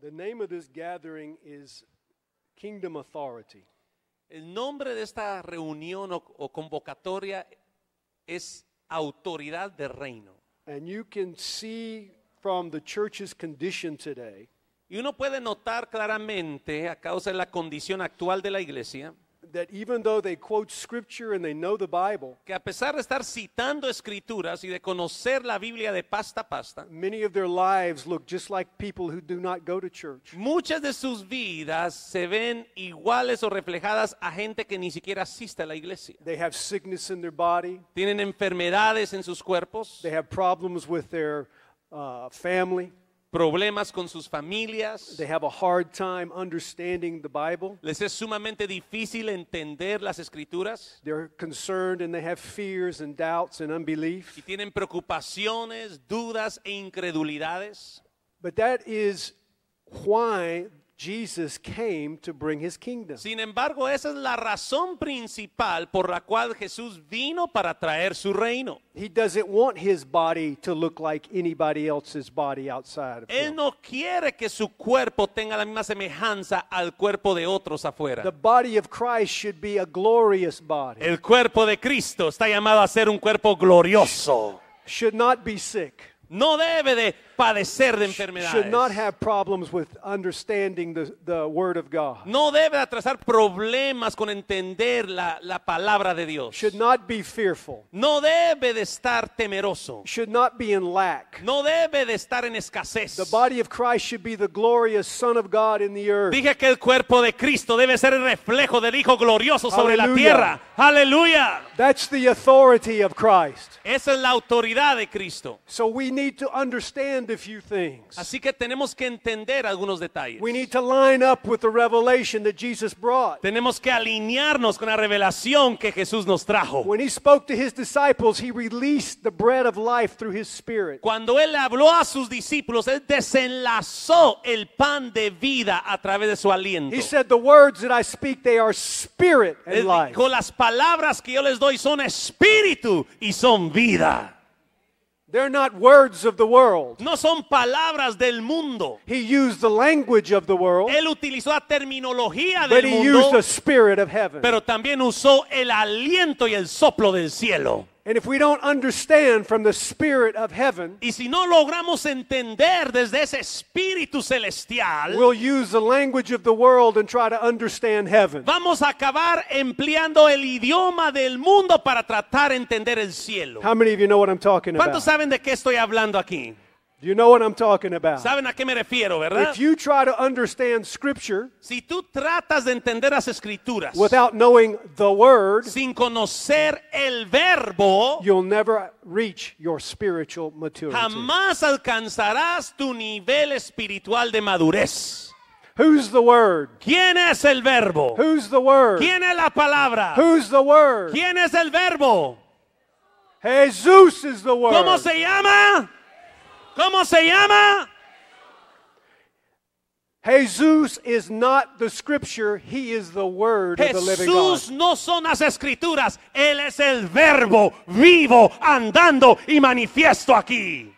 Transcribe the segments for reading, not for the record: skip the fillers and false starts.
The name of this gathering is Kingdom Authority. El nombre de esta reunión o convocatoria es Autoridad de Reino. And you can see from the church's condition today Y uno puede notar claramente, a causa de la condición actual de la iglesia, that even though they quote scripture and they know the Bible, que a pesar de estar citando escrituras y de conocer la Biblia de pasta a pasta, many of their lives look just like people who do not go to church. muchas de sus vidas se ven iguales o reflejadas a gente que ni siquiera asiste a la iglesia. They have sickness in their body. Tienen enfermedades en sus cuerpos, They have problems with their family. problemas con sus familias. They have a hard time understanding the Bible. Les es sumamente difícil entender las escrituras They're concerned and they have fears and doubts and unbelief. y tienen preocupaciones, dudas e incredulidades. But that is why Jesus came to bring his kingdom. Sin embargo, esa es la razón principal por la cual Jesús vino para traer su reino. He doesn't want his body to look like anybody else's body outside of Él him. no quiere que su cuerpo tenga la misma semejanza al cuerpo de otros The afuera. body of Christ should be a glorious body. El cuerpo de Cristo está llamado a ser un cuerpo glorioso. Should not be sick. No debe de padecer de Should not enfermedades. have problems with understanding the word of God. No debe de atrasar problemas con entender la palabra de Dios. Should not be fearful. No debe de estar temeroso. Should not be in lack. No debe de estar en escasez. The body of Christ should be the glorious Son of God in the earth. Dije que el cuerpo de Cristo debe ser el reflejo del Hijo glorioso sobre la Aleluya. tierra. Aleluya. That's the authority of Christ. Esa es la autoridad de Cristo. So we need to understand a few things. Así que tenemos que entender algunos detalles. We need to line up with the revelation that Jesus brought. Tenemos que alinearnos con la revelación que Jesús nos trajo. When he spoke to his disciples, he released the bread of life through his spirit. Cuando Él habló a sus discípulos, Él desenlazó el pan de vida a través de su aliento. He said, the words that I speak, they are spirit and Él life. dijo, las palabras que yo les doy son espíritu y son vida. They're not words of the world. No son palabras del mundo. He used the language of the world, Él utilizó la terminología but del he used mundo, the spirit of heaven. pero también usó el aliento y el soplo del cielo. And if we don't understand from the spirit of heaven, Y si no logramos entender desde ese espíritu celestial, we'll use the language of the world and try to understand heaven. vamos a acabar empleando el idioma del mundo para tratar de entender el cielo. How many of you know what I'm talking ¿Cuántos about? saben de qué estoy hablando aquí? Do you know what I'm talking about? ¿Saben a qué me refiero, verdad? If you try to understand scripture Si tú tratas de entender las escrituras without knowing the word, sin conocer el verbo, you'll never reach your spiritual maturity. jamás alcanzarás tu nivel espiritual de madurez. Who's the word? ¿Quién es el verbo? Who's the word? ¿Quién es la palabra? Who's the word? ¿Quién es el verbo? Jesus is the word. ¿Cómo se llama? ¿Cómo se llama? Jesus is not the scripture, he is the word of the living God. Jesús no son las escrituras, Él es el verbo vivo, andando y manifiesto aquí.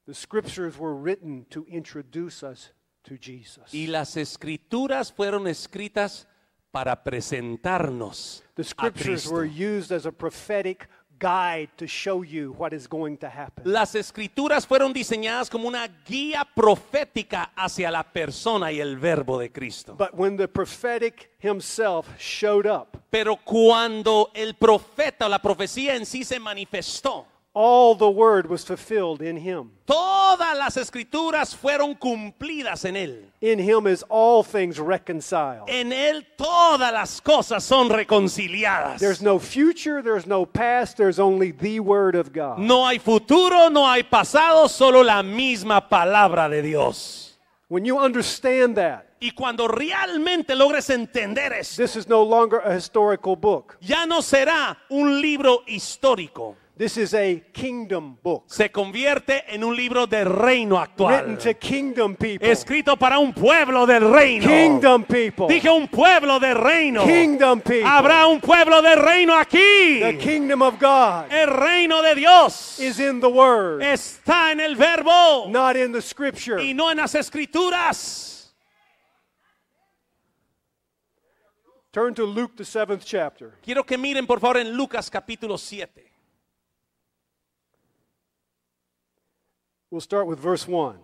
The scriptures were written to introduce us to Jesus. Y las escrituras fueron escritas para presentarnos The a scriptures Cristo. were used as a prophetic guide to show you what is going to happen. Las escrituras fueron diseñadas como una guía profética hacia la persona y el verbo de Cristo. But when the prophetic himself showed up, Pero cuando el profeta o la profecía en sí se manifestó, all the word was fulfilled in him. todas las escrituras fueron cumplidas en él. In him is all things reconciled. En él todas las cosas son reconciliadas. There's no future, there's no past, there's only the word of God. No hay futuro, no hay pasado, solo la misma palabra de Dios. When you understand that, Y cuando realmente logres entender esto, this is no longer a historical book. ya no será un libro histórico. This is a kingdom book. se convierte en un libro de reino Written actual. to kingdom people. Escrito para un pueblo del reino. Kingdom people. Dije un pueblo de reino. Kingdom people. Habrá un pueblo de reino aquí. The kingdom of God El reino de Dios is in the word, está en el verbo not in the scripture. y no en las escrituras. Turn to Luke, the 7th chapter. Quiero que miren por favor en Lucas capítulo 7. We'll start with verse 1.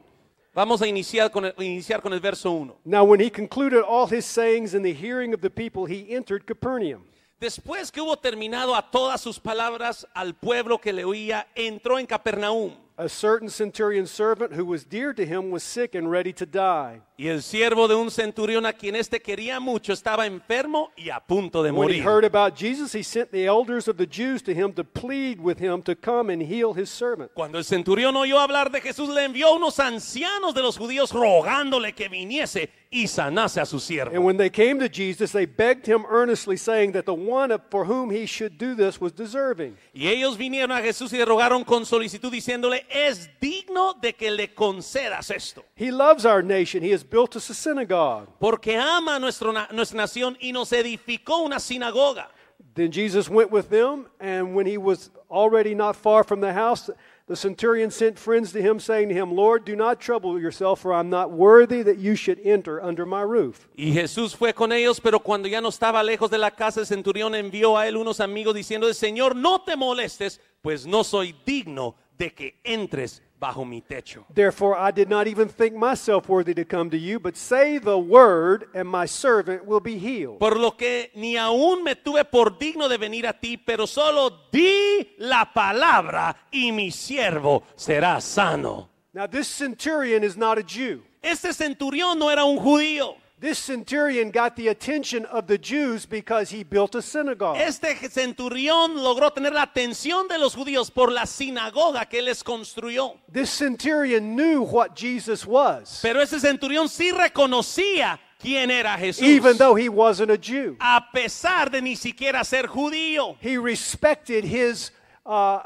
Vamos a iniciar con el verso 1. Now, when he concluded all his sayings in the hearing of the people, he entered Capernaum. Después que hubo terminado a todas sus palabras al pueblo que le oía, entró en Capernaum. A certain centurion servant who was dear to him was sick and ready to die. Y el siervo de un centurión a quien éste quería mucho estaba enfermo y a punto de When he morir. heard about Jesus, he sent the elders of the Jews to him to plead with him to come and heal his servant. Cuando el centurión oyó hablar de Jesús, le envió a unos ancianos de los judíos rogándole que viniese y sanase a su And siervo. when they came to Jesus, they begged him earnestly, saying that the one for whom he should do this was deserving. Y ellos vinieron a Jesús y le rogaron con solicitud diciéndole, es digno de que le concedas esto, He loves our nation. He has built us a synagogue. porque ama nuestra nación y nos edificó una sinagoga. Then Jesus went with them, and when he was already not far from the house, the centurion sent friends to him, saying to him, Lord, do not trouble yourself, for I'm not worthy that you should enter under my roof. Y Jesús fue con ellos, pero cuando ya no estaba lejos de la casa, el centurión envió a él unos amigos diciendo, Señor, no te molestes, pues no soy digno de que entres bajo mi techo. Therefore, I did not even think myself worthy to come to you, but say the word, and my servant will be healed. Por lo que ni aún me tuve por digno de venir a ti, pero solo di la palabra y mi siervo será sano. Now, this centurion is not a Jew. Este centurión no era un judío. This centurion got the attention of the Jews because he built a synagogue. Este centurión logró tener la atención de los judíos por la sinagoga que él les construyó. This centurion knew what Jesus was, Pero ese centurión sí reconocía quién era Jesús. even though he wasn't a Jew. A pesar de ni siquiera ser judío. He respected his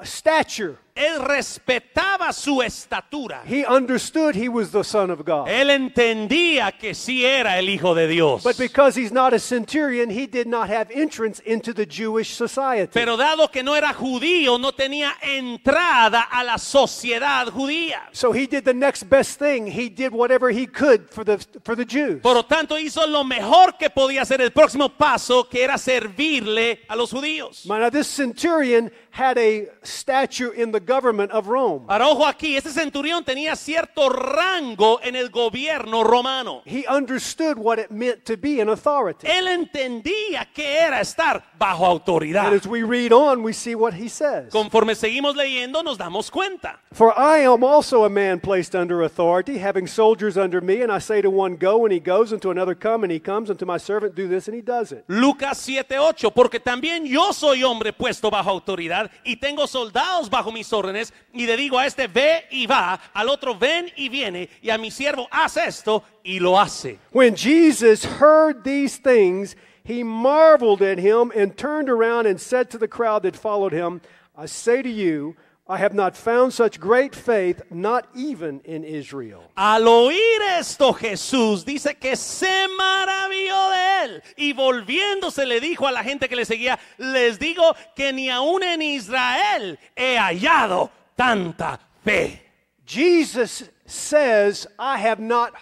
stature. Él respetaba su estatura. He understood he was the Son of God. Él entendía que sí era el Hijo de Dios. But because he's not a centurion, he did not have entrance into the Jewish society. Pero dado que no era judío, no tenía entrada a la sociedad judía. So he did the next best thing. He did whatever he could for the Jews. Por lo tanto, hizo lo mejor que podía hacer, el próximo paso, que era servirle a los judíos. Now, this centurion had a stature in the government of Rome. Ahora, ojo aquí, este centurión tenía cierto rango en el gobierno romano. He understood what it meant to be in authority. Él entendía que era estar bajo autoridad. And as we read on, we see what he says. Conforme seguimos leyendo, nos damos cuenta. For I am also a man placed under authority, having soldiers under me, and I say to one, go, and he goes, and to another, come, and he comes, and to my servant, do this, and he does it. Lucas 7:8, porque también yo soy hombre puesto bajo autoridad y tengo soldados bajo mis órdenes, y le digo a este ve y va, al otro ven y viene, y a mi siervo haz esto y lo hace. When Jesus heard these things, he marveled at him and turned around and said to the crowd that followed him, I say to you, I have not found such great faith, not even in Israel. Al oír esto, Jesús dice que se maravilló de él y volviéndose le dijo a la gente que le seguía, les digo que ni aún en Israel he hallado tanta fe. Jesus says, I have not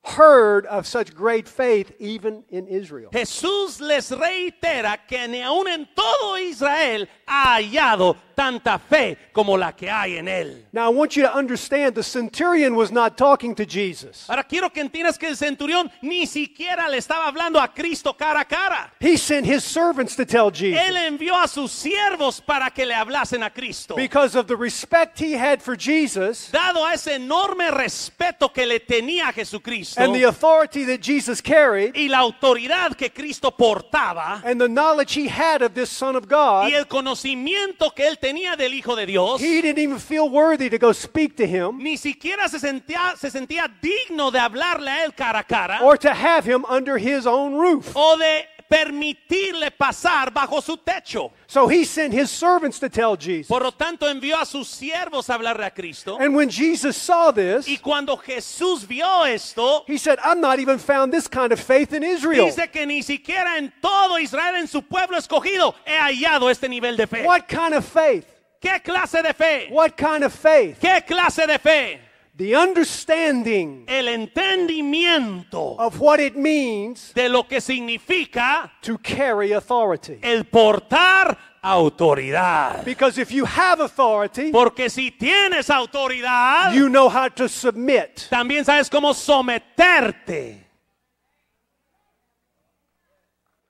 heard of such great faith even in Israel. Jesús les reitera que ni aún en todo Israel ha hallado tanta fe como la que hay en él. Now I want you to understand the centurion was not talking to Jesus. Ahora quiero que entiendas que el centurión ni siquiera le estaba hablando a Cristo cara a cara. He sent his servants to tell Jesus. Él envió a sus siervos para que le hablasen a Cristo. Because of the respect he had for Jesus Dado a ese enorme respeto que le tenía a Jesucristo and the authority that Jesus carried y la autoridad que Cristo portaba and the knowledge he had of this Son of God, y el conocimiento que él tenía del Hijo de Dios, he didn't even feel worthy to go speak to him ni siquiera se sentía digno de hablarle a él cara a cara or to have him under his own roof. o de permitirle pasar bajo su techo. So he sent his servants to tell Jesus. Por lo tanto, envió a sus siervos a hablarle a Cristo. And when Jesus saw this, Y cuando Jesús vio esto, he said, I've not even found this kind of faith in Israel. dice que ni siquiera en todo Israel, en su pueblo escogido, he hallado este nivel de fe. What kind of faith? ¿Qué clase de fe? What kind of faith? ¿Qué clase de fe? The understanding El entendimiento of what it means de lo que significa to carry authority. el portar autoridad. Because if you have authority, Porque si tienes autoridad, you know how to submit. también sabes cómo someterte.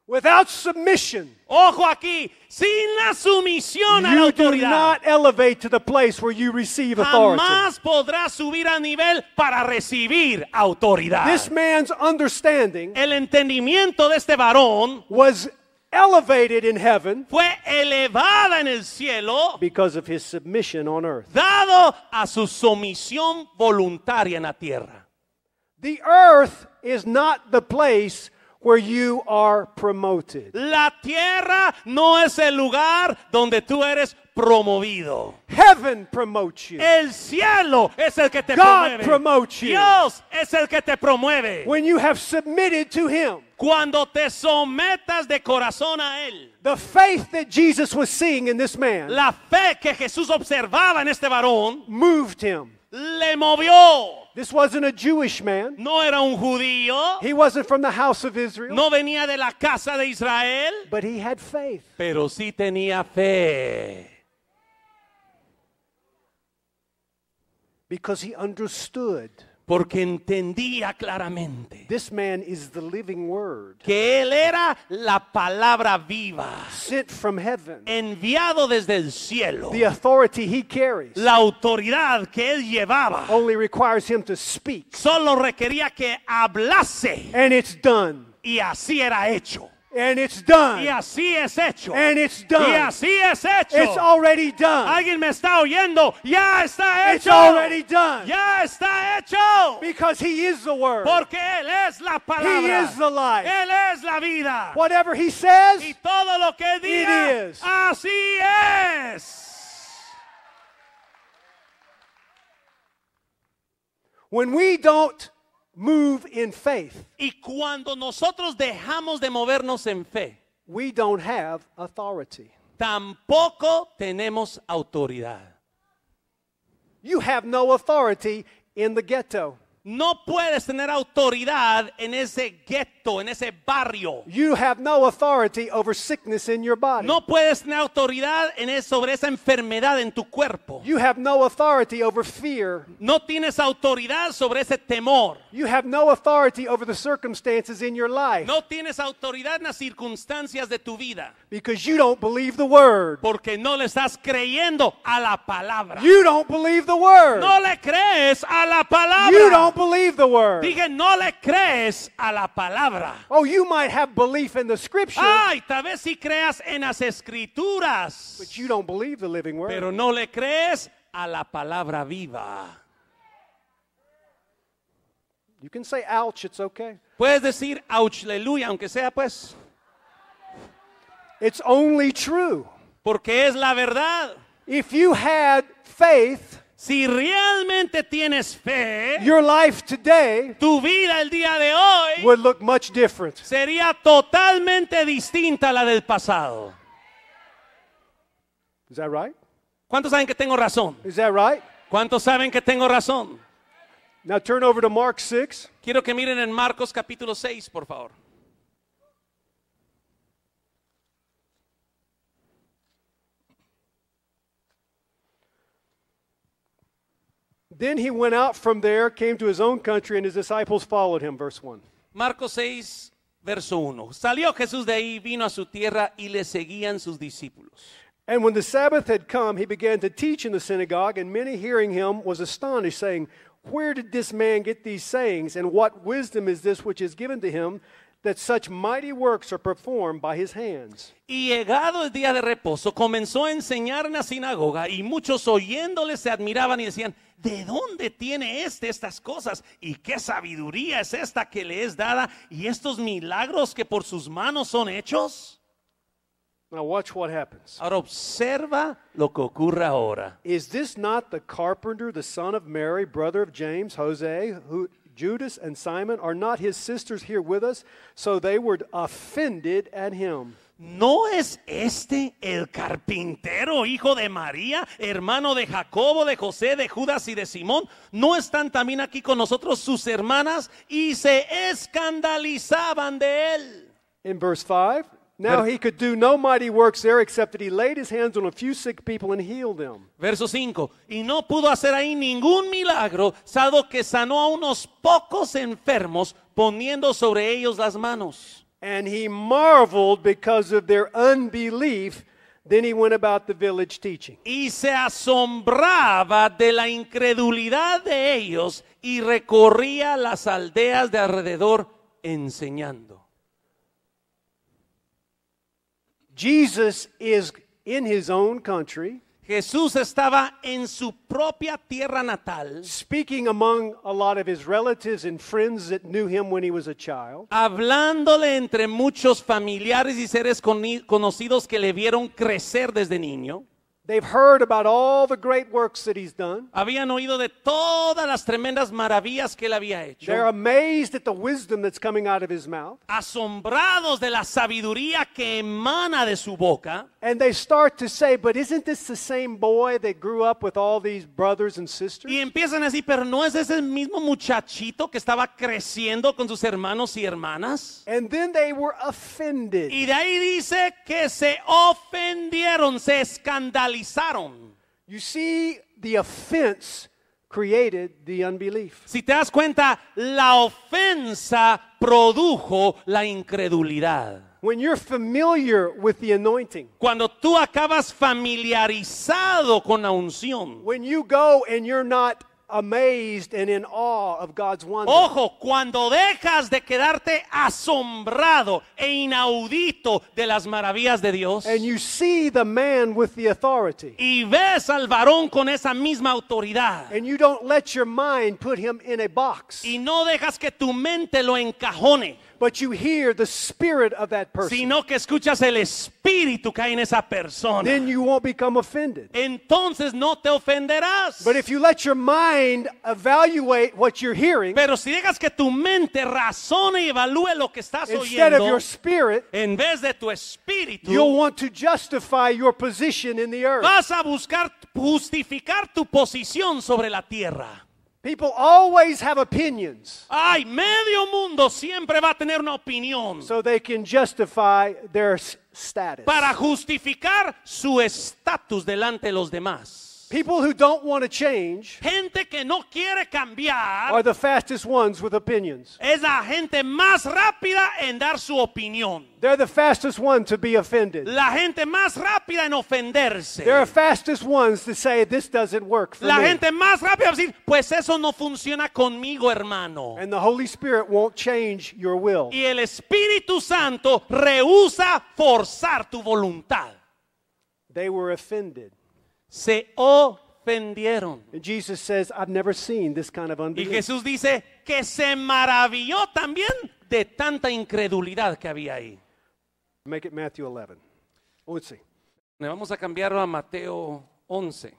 Without submission, Ojo aquí, sin la sumisión a la you do autoridad, not elevate to the place where you receive authority. jamás podrás subir a nivel para recibir autoridad. This man's understanding El entendimiento de este varón was elevated in heaven fue elevada en el cielo, because of his submission on earth. dado a su sumisión voluntaria en la tierra. The earth is not the place where you are promoted. La tierra no es el lugar donde tú eres promovido. Heaven promotes you. El cielo es el que te God promueve. promotes you. Dios es el que te promueve. When you have submitted to him. Cuando te sometas de corazón a él. The faith that Jesus was seeing in this man La fe que Jesús observaba en este varón moved him. le movió. This wasn't a Jewish man. No era un judío, He wasn't from the house of Israel. no venía de la casa de Israel, But he had faith. pero sí tenía fe. Because he understood Porque entendía claramente this man is the living word que él era la palabra viva, sent from heaven. enviado desde el cielo. The authority he carries La autoridad que él llevaba only requires him to speak. solo requería que hablase And it's done. y así era hecho. And it's done. Y así es hecho. And it's Y done. así es hecho. It's already done. Alguien me está oyendo. Ya está It's hecho. already done. Ya está hecho. Because he is the word. Porque él es la He palabra. is the life. Él es la vida. Whatever he says, Y todo lo que diga, It is. así es. when we don't move in faith, Y cuando nosotros dejamos de movernos en fe, we don't have authority. tampoco tenemos autoridad. You have no authority in the ghetto. No puedes tener autoridad en ese gueto, en ese barrio. You have no authority over sickness in your body. No puedes tener autoridad sobre esa enfermedad en tu cuerpo. You have no authority over fear. No tienes autoridad sobre ese temor. You have no authority over the circumstances in your life No tienes autoridad en las circunstancias de tu vida. because you don't believe the word. Porque no le estás creyendo a la palabra. You don't believe the word. No le crees a la palabra. You don't believe the word. Dije, no le crees a la palabra. Oh, you might have belief in the scripture, Ay, tal vez sí creas en las escrituras. but you don't believe the living word. Pero no le crees a la palabra viva. You can say ouch, it's okay. Puedes decir, ouch, aleluya, aunque sea pues. It's only true. Porque es la verdad. If you had faith, Si realmente tienes fe, your life today tu vida el día de hoy would look much different. sería totalmente distinta a la del pasado. Is that right? ¿Cuántos saben que tengo razón? Is that right? ¿Cuántos saben que tengo razón? Now turn over to Mark 6. Quiero que miren en Marcos capítulo 6, por favor. Then he went out from there, came to his own country, and his disciples followed him. Verse 1. Marcos 6, verso 1. Salió Jesús de ahí, vino a su tierra y le seguían sus discípulos. And when the Sabbath had come, he began to teach in the synagogue, and many hearing him was astonished, saying, Where did this man get these sayings, and what wisdom is this which is given to him, that such mighty works are performed by his hands. Y llegado el día de reposo, comenzó a enseñar en la sinagoga y muchos oyéndole se admiraban y decían, ¿de dónde tiene estas cosas? ¿Y qué sabiduría es esta que le es dada? ¿Y estos milagros que por sus manos son hechos? Now watch what happens. Ahora observa lo que ocurre ahora. Is this not the carpenter, the son of Mary, brother of James, Jose, Judas, and Simon? Are not his sisters here with us? So they were offended at him. ¿No es este el carpintero, hijo de María, hermano de Jacobo, de José, de Judas y de Simón? ¿No están también aquí con nosotros sus hermanas? Y se escandalizaban de él. In verse 5, now he could do no mighty works there except that he laid his hands on a few sick people and healed them. Verso 5, y no pudo hacer ahí ningún milagro, salvo que sanó a unos pocos enfermos, poniendo sobre ellos las manos. And he marveled because of their unbelief. Then he went about the village teaching. Y se asombraba de la incredulidad de ellos y recorría las aldeas de alrededor enseñando. Jesus is in his own country, Jesús estaba en su propia tierra natal, speaking among a lot of his relatives and friends that knew him when he was a child. hablándole entre muchos familiares y seres conocidos que le vieron crecer desde niño. They've heard about all the great works that he's done. Habían oído de todas las tremendas maravillas que él había hecho. They're amazed at the wisdom that's coming out of his mouth. Asombrados de la sabiduría que emana de su boca. And they start to say, but isn't this the same boy that grew up with all these brothers and sisters? Y empiezan a decir, pero ¿no es ese mismo muchachito que estaba creciendo con sus hermanos y hermanas? And then they were offended. Y de ahí dice que se ofendieron, se escandalizaron. You see, the offense created the unbelief. Si te das cuenta, la ofensa produjo la incredulidad. When you're familiar with the anointing, Cuando tú acabas familiarizado con la unción. when you go and you're not amazed and in awe of God's wonder, Ojo, cuando dejas de quedarte asombrado e inaudito de las maravillas de Dios and you see the man with the authority, y ves al varón con esa misma autoridad and you don't let your mind put him in a box, y no dejas que tu mente lo encajone, but you hear the spirit of that person, sino que escuchas el espíritu que hay en esa persona, then you won't become offended. entonces no te ofenderás. But if you let your mind evaluate what you're hearing Pero si dejas que tu mente razone y evalúe lo que estás instead of oyendo, your spirit, en vez de tu espíritu, you'll want to justify your position in the earth. vas a buscar justificar tu posición sobre la tierra. People always have opinions Ay, medio mundo siempre va a tener una opinión so they can justify their status. para justificar su estatus delante de los demás. People who don't want to change Gente que no quiere cambiar are the fastest ones with opinions. es la gente más rápida en dar su opinión. They're the fastest ones to be offended. La gente más rápida en ofenderse. They're the fastest ones to say, this doesn't work for La me. gente más rápida va a decir, pues eso no funciona conmigo, hermano. And the Holy Spirit won't change your will. Y el Espíritu Santo rehúsa forzar tu voluntad. They were offended. Se ofendieron. And Jesus says, I've never seen this kind of Y unbelief. Jesús dice que se maravilló también de tanta incredulidad que había ahí. Make it Matthew 11. Let's see. Le vamos a cambiarlo a Mateo 11.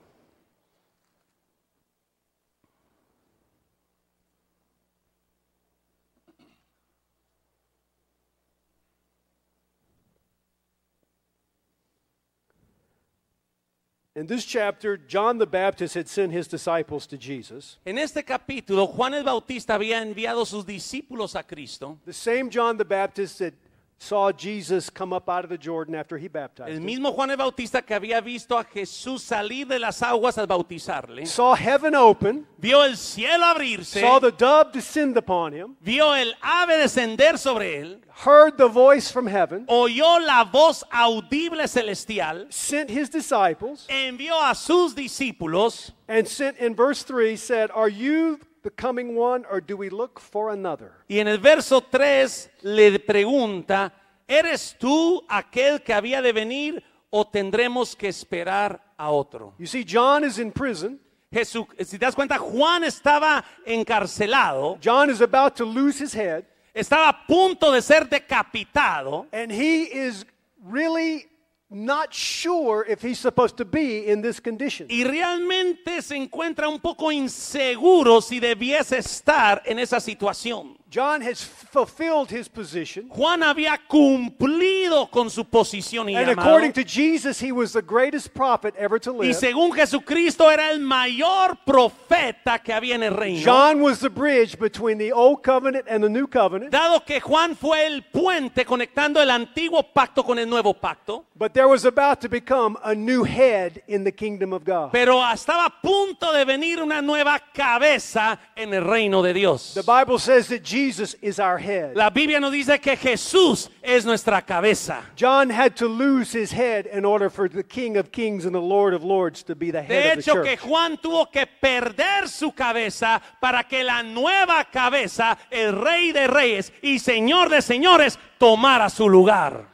In this chapter, John the Baptist had sent his disciples to Jesus. En este capítulo, Juan el Bautista había enviado sus discípulos a Cristo. The same John the Baptist that saw Jesus come up out of the Jordan after he baptized El him. mismo Juan el Bautista que había visto a Jesús salir de las aguas al bautizarle, Saw heaven open, vio el cielo abrirse, saw the dove descend upon him, vio el ave descender sobre él, heard the voice from heaven, oyó la voz audible celestial, sent his disciples, envió a sus discípulos and sent in verse 3 said, Are you the coming one, or do we look for another? Y en el verso 3 le pregunta, ¿eres tú aquel que había de venir o tendremos que esperar a otro? You see, John is in prison. Jesús, si te das cuenta, Juan estaba encarcelado, John is about to lose his head, estaba a punto de ser decapitado, and he is really not sure if he's supposed to be in this condition. y realmente se encuentra un poco inseguro si debiese estar en esa situación. John has fulfilled his position, Juan había cumplido con su posición y and llamado, according to Jesus, he was the greatest prophet ever to y live. según Jesucristo era el mayor profeta que había en el reino. John was the bridge between the old covenant and the new covenant, Dado que Juan fue el puente conectando el antiguo pacto con el nuevo pacto, but there was about to become a new head in the kingdom of God. pero estaba a punto de venir una nueva cabeza en el reino de Dios. The Bible says that Jesus is our head. La Biblia nos dice que Jesús es nuestra cabeza. John had to lose his head in order for the King of Kings and the Lord of Lords to be the De head of the hecho, que church. Juan tuvo que perder su cabeza para que la nueva cabeza, el Rey de Reyes y Señor de Señores, tomara su lugar.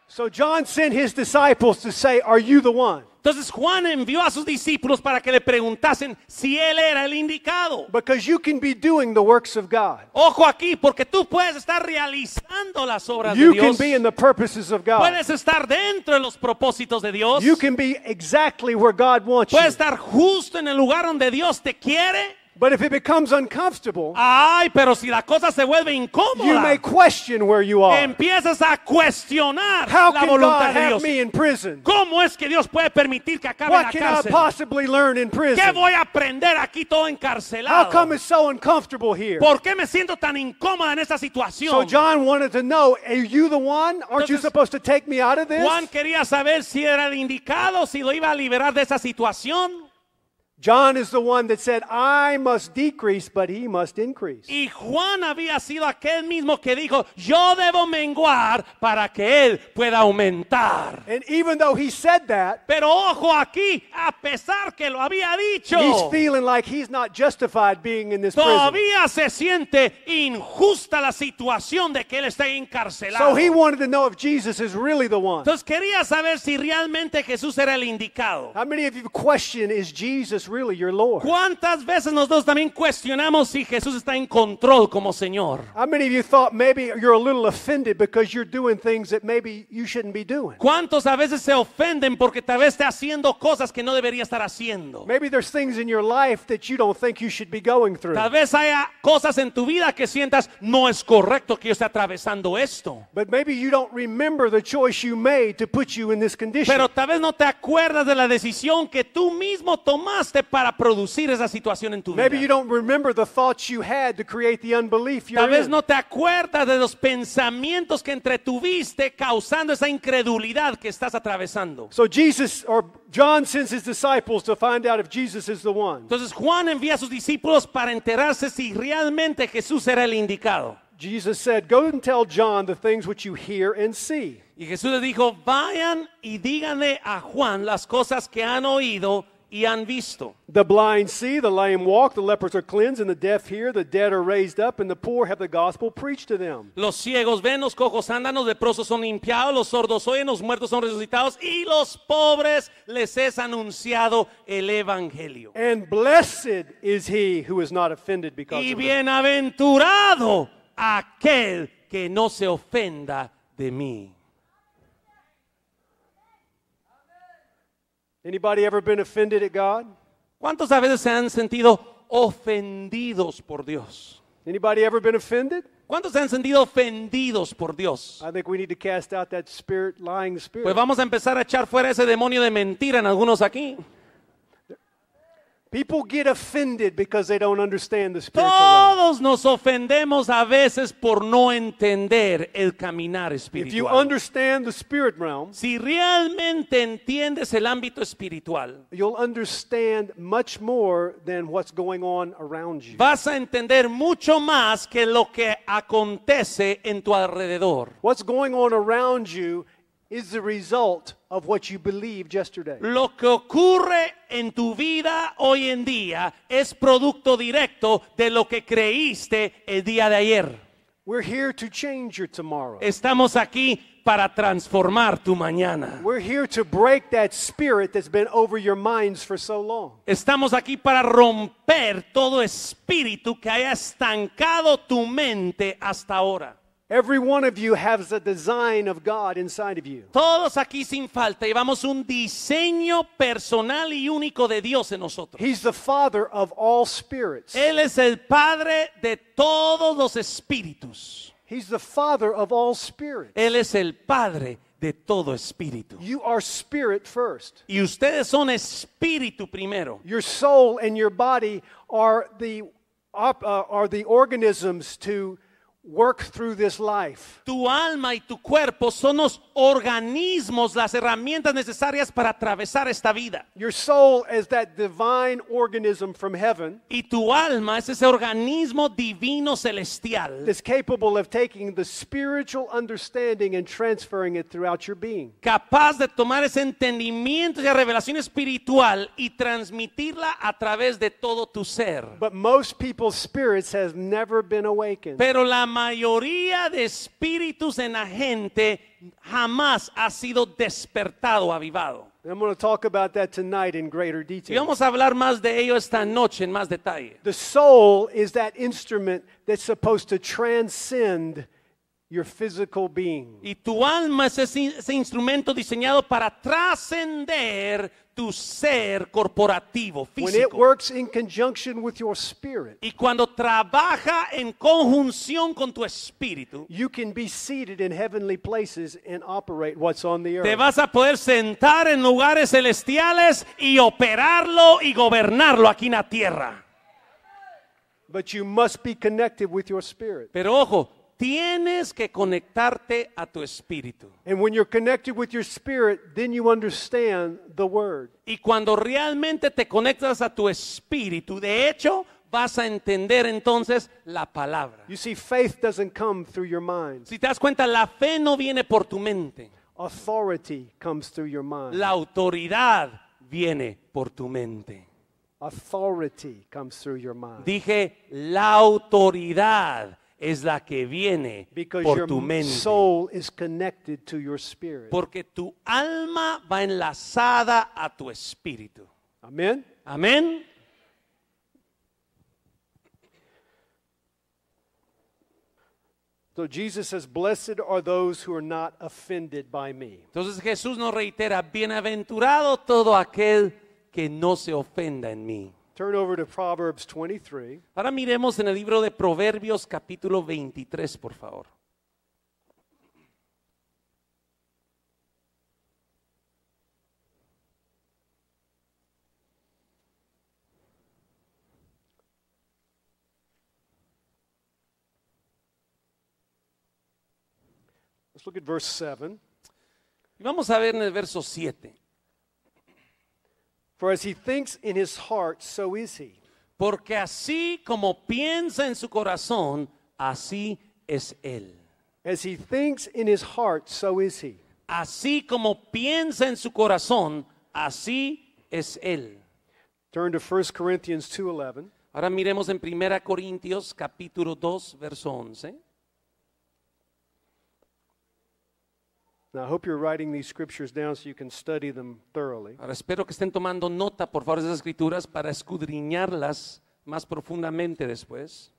So John sent his disciples to say, "Are you the one?" Entonces Juan envió a sus discípulos para que le preguntasen si él era el indicado. Because you can be doing the works of God. Ojo aquí, porque tú puedes estar realizando las obras de You can Dios. be in the purposes of God. Puedes estar dentro de los propósitos de Dios. You can be exactly where God wants you. Puedes estar justo en el lugar donde Dios te quiere. But if it becomes uncomfortable, Ay, pero si la cosa se vuelve you incómoda, may question where you are. empiezas a cuestionar How la can voluntad God de have Dios. me in prison? ¿Cómo es que Dios puede permitir que acabe en What la can I cárcel? possibly learn in ¿Qué prison? voy a aprender aquí todo How encarcelado? come it's so uncomfortable here? ¿Por qué me siento tan incómoda en esta So situación? John wanted to know, are you the one? Aren't you Entonces, supposed to take me out of this? Juan quería saber si era el indicado, si lo iba a liberar de esa situación. John is the one that said, I must decrease, but he must increase. Y Juan había sido aquel mismo que dijo, yo debo menguar para que él pueda aumentar. And even though he said that, Pero ojo aquí, a pesar que lo había dicho, he's feeling like he's not justified being in this prison. todavía se siente injusta la situación de que él está encarcelado. So he wanted to know if Jesus is really the one. Entonces quería saber si realmente Jesús era el indicado. How many of you question, is Jesus really your Lord? ¿Cuántas veces nosotros también cuestionamos si Jesús está en control como Señor? How many of you thought maybe you're a little offended because you're doing things that maybe you shouldn't be doing? ¿Cuántos a veces se ofenden porque tal vez esté haciendo cosas que no debería estar haciendo? Maybe there's things in your life that you don't think you should be going through. Tal vez haya cosas en tu vida que sientas, no es correcto que yo esté atravesando esto. But maybe you don't remember the choice you made to put you in this condition. Pero tal vez no te acuerdas de la decisión que tú mismo tomaste para producir esa situación en tu vida. Maybe you don't remember the thoughts you had to create the unbelief you're Tal vez in. no te acuerdas de los pensamientos que entretuviste causando esa incredulidad que estás atravesando. So John sends his disciples to find out if Jesus is the one. Entonces Juan envía a sus discípulos para enterarse si realmente Jesús era el indicado. Jesus said, "Go and tell John the things which you hear and see." Y Jesús les dijo, vayan y díganle a Juan las cosas que han oído y han visto. The blind see, the lame walk, the lepers are cleansed, and the deaf hear, the dead are raised up, and the poor have the gospel preached to them. Los ciegos ven, los cojos andan, los leprosos son limpiados, los sordos oyen, los muertos son resucitados y los pobres les es anunciado el evangelio. And blessed is he who is not offended because Y of it. bienaventurado aquel que no se ofenda de mí. Anybody ever been offended at God? ¿Cuántos a veces se han sentido ofendidos por Dios? Anybody ever been offended? ¿Cuántos se han sentido ofendidos por Dios? I think we need to cast out that spirit, lying spirit. Pues vamos a empezar a echar fuera ese demonio de mentira en algunos aquí. People get offended because they don't understand the spiritual realm. Todos nos ofendemos a veces por no entender el caminar If you espiritual. understand the spirit realm, Si realmente entiendes el ámbito espiritual, you'll understand much more than what's going on around you. vas a entender mucho más que lo que acontece en tu alrededor. What's going on around you is the result of what you believed yesterday. Lo que ocurre en tu vida hoy en día es producto directo de lo que creíste el día de ayer. We're here to change your tomorrow. Estamos aquí para transformar tu mañana. We're here to break that spirit that's been over your minds for so long. Estamos aquí para romper todo espíritu que haya estancado tu mente hasta ahora. Every one of you has a design of God inside of you. Todos aquí sin falta llevamos un diseño personal y único de Dios en nosotros. He's the Father of all spirits. Él es el Padre de todos los espíritus. He's the Father of all spirits. Él es el Padre de todo espíritu. You are spirit first. Y ustedes son espíritu primero. Your soul and your body are the organisms to work through this life. Tu alma y tu cuerpo son los organismos, las herramientas necesarias para atravesar esta vida. Your soul is that divine organism from heaven Y tu alma es ese organismo divino celestial that's capable of taking the spiritual understanding and transferring it throughout your being. capaz de tomar ese entendimiento y esa revelación espiritual y transmitirla a través de todo tu ser. But most people's spirits has never been awakened. Pero la mayoría de espíritus en la gente jamás ha sido despertado, avivado. And I'm going to talk about that tonight in greater Y detail. vamos a hablar más de ello esta noche en más detalle. The soul is that instrument that's supposed to transcend your physical being. Y tu alma es ese instrumento diseñado para trascender tu ser corporativo, When it físico. works in conjunction with your spirit, Y cuando trabaja en conjunción con tu espíritu, you can be seated in heavenly places and operate what's on the te earth. vas a poder sentar en lugares celestiales y operarlo y gobernarlo aquí en la tierra. But you must be connected with your spirit. Pero ojo, tienes que conectarte a tu espíritu. And when you're connected with your spirit, then you understand the word. Y cuando realmente te conectas a tu espíritu, de hecho, vas a entender entonces la palabra. You see, faith doesn't come through your mind. Si te das cuenta, la fe no viene por tu mente. Authority comes through your mind. La autoridad viene por tu mente. Authority comes through your mind. Dije, la autoridad es la que viene Because por your tu mente. soul is connected to your spirit. Porque tu alma va enlazada a tu espíritu. Amen? Amén. So Jesus says, blessed are those who are not offended by me. Entonces Jesús nos reitera, bienaventurado todo aquel que no se ofenda en mí. Turn over to Proverbs 23. Ahora miremos en el libro de Proverbios capítulo 23, por favor. Let's look at verse 7. Y vamos a ver en el verso 7. For as he thinks in his heart, so is he. Porque así como piensa en su corazón, así es él. As he thinks in his heart, so is he. Así como piensa en su corazón, así es él. Turn to 1 Corinthians 2:11. Ahora miremos en 1 Corintios capítulo 2, verso 11. Now, I hope you're writing these scriptures down so you can study them thoroughly. Ahora espero que estén tomando nota, por favor, de esas escrituras para escudriñarlas más profundamente después.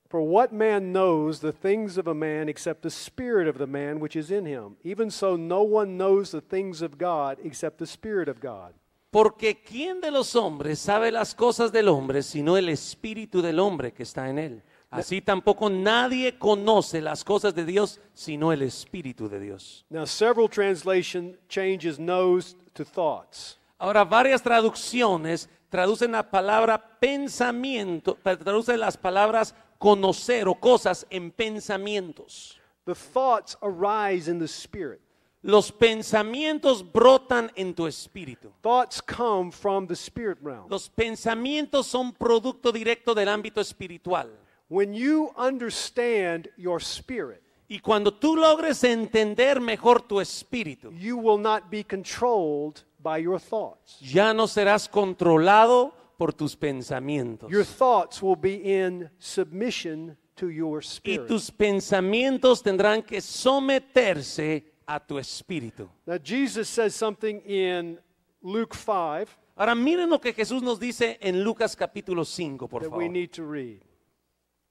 For what man knows the things of a man except the spirit of the man which is in him? Even so, no one knows the things of God except the Spirit of God. Porque ¿quién de los hombres sabe las cosas del hombre sino el espíritu del hombre que está en él? Así tampoco nadie conoce las cosas de Dios sino el espíritu de Dios. Now, several translation changes knows to thoughts. Ahora, varias traducciones traducen la palabra pensamiento, traducen las palabras conocer o cosas en pensamientos. The thoughts arise in the spirit. Los pensamientos brotan en tu espíritu. Thoughts come from the spirit realm. Los pensamientos son producto directo del ámbito espiritual. When you understand your spirit, Y cuando tú logres entender mejor tu espíritu, you will not be controlled by your thoughts. ya no serás controlado por tus pensamientos. Your thoughts will be in submission to your Y spirit. tus pensamientos tendrán que someterse a tu espíritu. Now, Jesus says something in Luke 5 Ahora miren lo que Jesús nos dice en Lucas capítulo 5, por that we favor. need to read.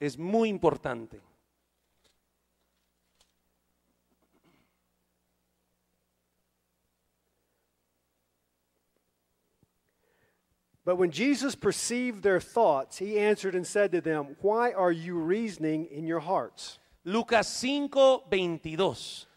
Es muy importante. But when Jesus perceived their thoughts, he answered and said to them, "Why are you reasoning in your hearts? Lucas 5:22.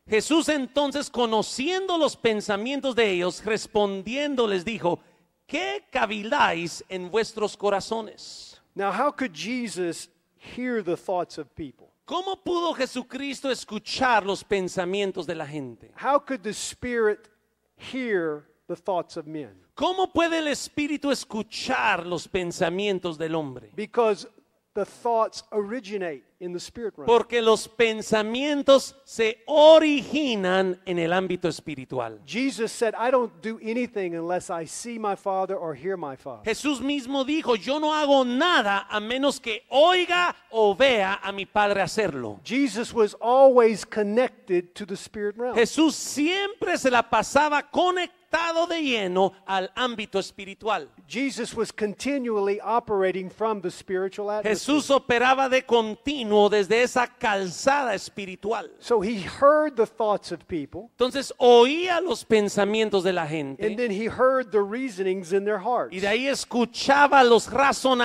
Jesús entonces, conociendo los pensamientos de ellos, respondiendo les dijo, ¿qué caviláis en vuestros corazones? Now, how could Jesus hear the thoughts of people? ¿Cómo pudo Jesucristo escuchar los pensamientos de la gente? How could the Spirit hear the thoughts of men? ¿Cómo puede el Espíritu escuchar los pensamientos del hombre? Because the thoughts originate in the spirit realm. Porque los pensamientos se originan en el ámbito espiritual. Jesus said, I don't do anything unless I see my Father or hear my Father. Jesús mismo dijo, yo no hago nada a menos que oiga o vea a mi Padre hacerlo. Jesus was always connected to the spirit realm. Jesús siempre se la pasaba conectado de lleno al ámbito espiritual. Jesus was continually operating from the spiritual atmosphere. Jesús operaba de continuo desde esa calzada espiritual. So he heard the thoughts of people, Entonces oía los pensamientos de la and gente then he heard the reasonings in their hearts. y de ahí escuchaba los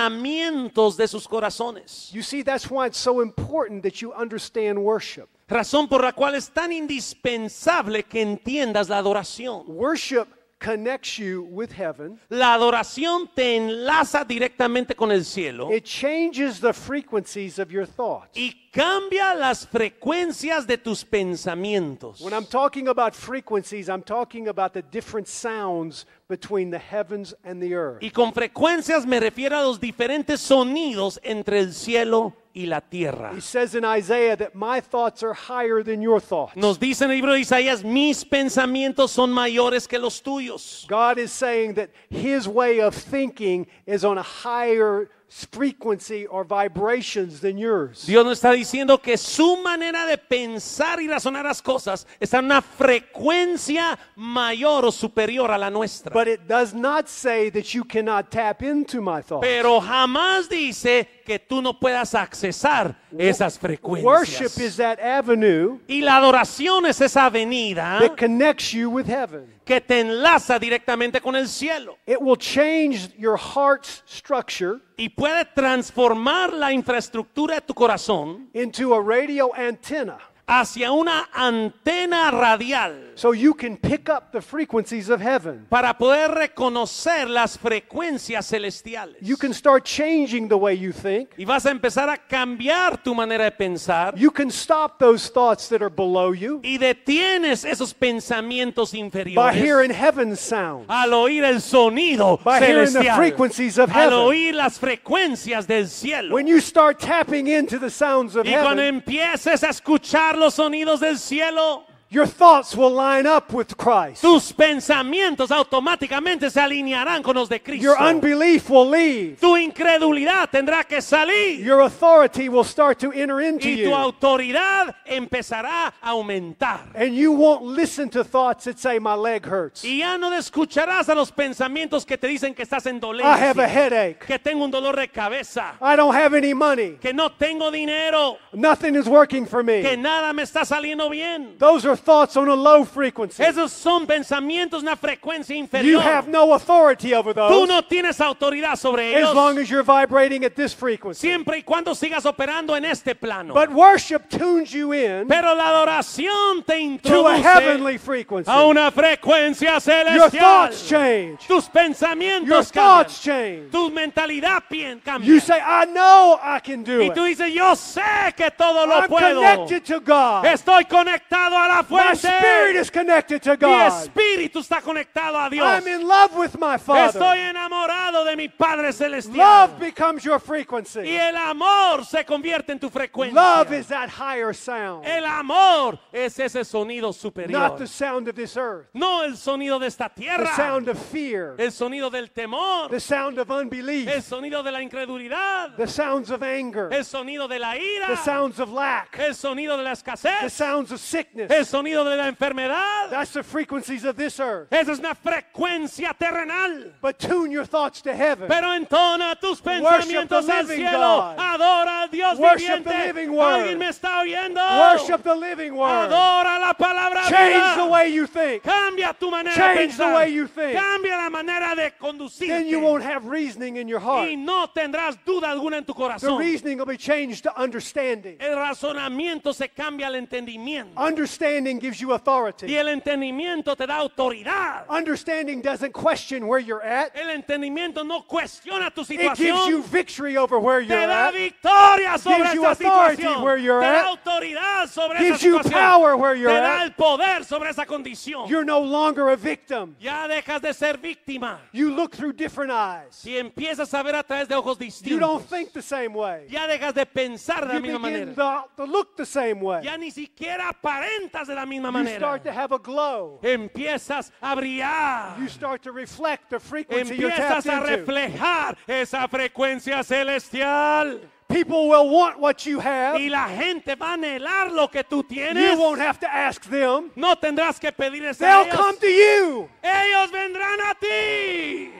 razonamientos de sus corazones. You see, that's why it's so important that you understand worship. Razón por la cual es tan indispensable que entiendas la adoración. Worship connects you with heaven. La adoración te enlaza directamente con el cielo It changes the frequencies of your thoughts. y cambia las frecuencias de tus pensamientos. When I'm talking about frequencies, I'm talking about the different sounds between the heavens and the earth. Y con frecuencias me refiero a los diferentes sonidos entre el cielo y la tierra. He says in Isaiah that my thoughts are higher than your thoughts. Nos dice en el libro de Isaías, mis pensamientos son mayores que los tuyos. God is saying that his way of thinking is on a higher frequency or vibrations than yours. Dios nos está diciendo que su manera de pensar y razonar las cosas está en una frecuencia mayor o superior a la nuestra. But it does not say that you cannot tap into my thoughts. Pero jamás dice que tú no puedas accesar esas frecuencias. Worship is that avenue Y la adoración es esa avenida that connects you with heaven. que te enlaza directamente con el cielo It will change your heart's structure y puede transformar la infraestructura de tu corazón into a radio antenna hacia una antena radial so you can pick up the frequencies of heaven. para poder reconocer las frecuencias celestiales. You can start changing the way you think. Y vas a empezar a cambiar tu manera de pensar You can stop those thoughts that are below you y detienes esos pensamientos by inferiores hearing heaven's sound, al oír el sonido by hearing the celestial, frequencies of al heaven. oír las frecuencias del cielo. When you start tapping into the sounds of Y cuando heaven, empieces a escuchar los sonidos del cielo, your thoughts will line up with Christ. tus pensamientos automáticamente se alinearán con los de Cristo. Your unbelief will leave. Tu incredulidad tendrá que salir Your authority will start to enter into y tu you. autoridad empezará a aumentar. And you won't listen to thoughts that say, my leg hurts. Y ya no escucharás a los pensamientos que te dicen que estás en I have a dolencia, headache. que tengo un dolor de cabeza, I don't have any money. que no tengo dinero, Nothing is working for que me. nada me está saliendo bien. Those are thoughts on a low frequency. Esos son pensamientos, una frecuencia You inferior. have no authority over Tú those no tienes autoridad sobre as long ellos. as you're vibrating at this frequency. Siempre y cuando sigas operando en este plano. But worship tunes you in Pero la adoración te to a introduce heavenly frequency. a una frecuencia Your celestial. thoughts change. Tus Your pensamientos thoughts cambian. change. Tu mentalidad cambia. You say, I know I can do Y tú it. dices, yo sé que todo lo I'm puedo. connected to God. Estoy conectado a la My fuente. spirit is connected to Mi God. espíritu está conectado a Dios. I'm in love with my Estoy Father. enamorado de mi Padre celestial. Love becomes your Y frequency. el amor se convierte en tu frecuencia. Love is that higher sound, El amor es ese sonido superior. not the sound of this earth, No el sonido de esta the tierra. sound of fear, El sonido del temor. the sound of unbelief, El sonido de la incredulidad. the sounds of anger, El sonido de la ira. the sounds of lack, El sonido de la the escasez. sounds of sickness. El sonido de la enfermedad. That's the frequencies of this earth. Esa es una frecuencia terrenal. But tune your thoughts to heaven. Pero entona tus Worship pensamientos the al living cielo. God. Adora al Dios Worship the viviente. living word. ¿Alguien me está oyendo? Worship the living word. Adora la palabra Change the viva. way you think. Cambia tu manera de Change the pensar. way you think. Cambia la manera de conducirte. Then you won't have reasoning in your heart. Y no tendrás duda alguna en tu The corazón. reasoning will be changed to understanding. El razonamiento se cambia al entendimiento. Understanding gives you Y authority. el entendimiento te da autoridad. Understanding doesn't question where you're at. El entendimiento no cuestiona tu It gives you situación. victory over where you're Te da at. victoria sobre Gives you esa authority situación. where you're Te da at. autoridad sobre esa Gives you situación. power where you're Te da at. el poder sobre esa condición. You're no longer a victim. Ya dejas de ser víctima You look through different eyes. y empiezas a ver a través de ojos You don't distintos. think the same way. Ya dejas de pensar de la You misma begin manera. to look the same way. Ya ni siquiera aparentas de la misma You manera. start to have a glow. Empiezas a brillar. You start to reflect the frequency you're Empiezas tapped a into. reflejar esa frecuencia celestial. People will want what you have. Y la gente va a anhelar lo que tú You tienes. won't have to ask them. No tendrás que pedirles a They'll ellos. come to you. Ellos vendrán a ti.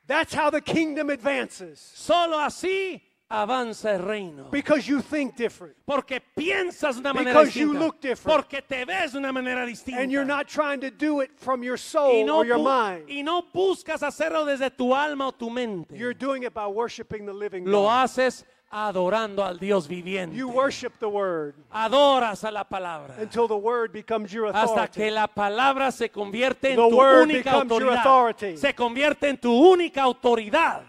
That's how the kingdom advances. Solo así avanza el reino. Because you think different. Porque piensas de una manera Because you distinta. look different. Porque te ves de una manera distinta. And you're not trying to do it from your y soul no, or your mind. y no buscas hacerlo desde tu alma o tu mente. You're doing it by worshiping the living Lo God. haces adorando al Dios viviente. You worship the word Adoras a la palabra. until the word becomes your Hasta authority. que la palabra se convierte en The tu word única becomes your autoridad. authority. Se convierte en tu única autoridad.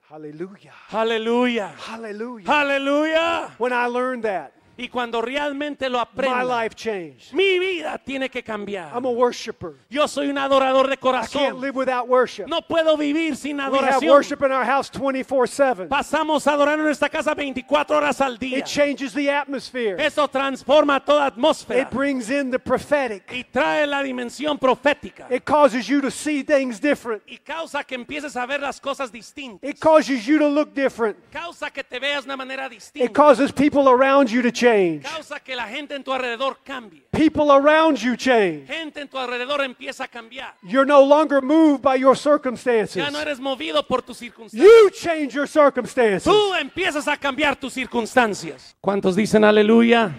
Hallelujah. Aleluya. Hallelujah. Aleluya. When I learned that, Y cuando realmente lo my aprenda, life changed. mi vida tiene que cambiar. I'm a worshiper. Yo soy un adorador de I can't corazón. live without worship. No puedo vivir sin We have adoración. worship in our house 24/7. Pasamos a adorar en nuestra casa 24 horas al día. It changes the atmosphere. Eso transforma toda atmósfera It brings in the prophetic. y trae la dimensión profética It causes you to see things different. y causa que empieces a ver las cosas distintas. It causes you to look different. Causa que te veas de una manera It distinta. causes people around you to change. Causa que la gente en tu alrededor cambie. People around you change. Gente en tu alrededor empieza a cambiar. You're no longer moved by your circumstances. Ya no eres movido por tus circunstancias. You change your circumstances. Tú empiezas a cambiar tus circunstancias. ¿Cuántos dicen aleluya?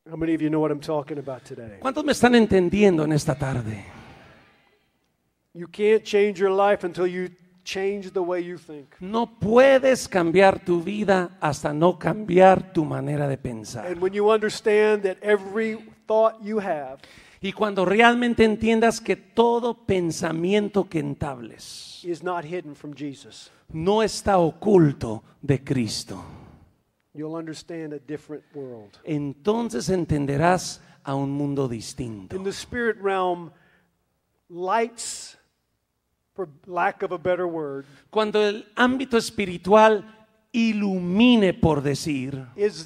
How many of you know what I'm talking about today? ¿Cuántos me están entendiendo en esta tarde? You can't change your life until you change the way you think. No puedes cambiar tu vida hasta no cambiar tu manera de pensar. And when you understand that every thought you have Y cuando realmente entiendas que todo pensamiento que entables is not hidden from Jesus, no está oculto de Cristo, you'll understand a different world. entonces entenderás a un mundo distinto. In the spirit realm, lights, for lack of a better word, Cuando el ámbito espiritual ilumine, por decir, is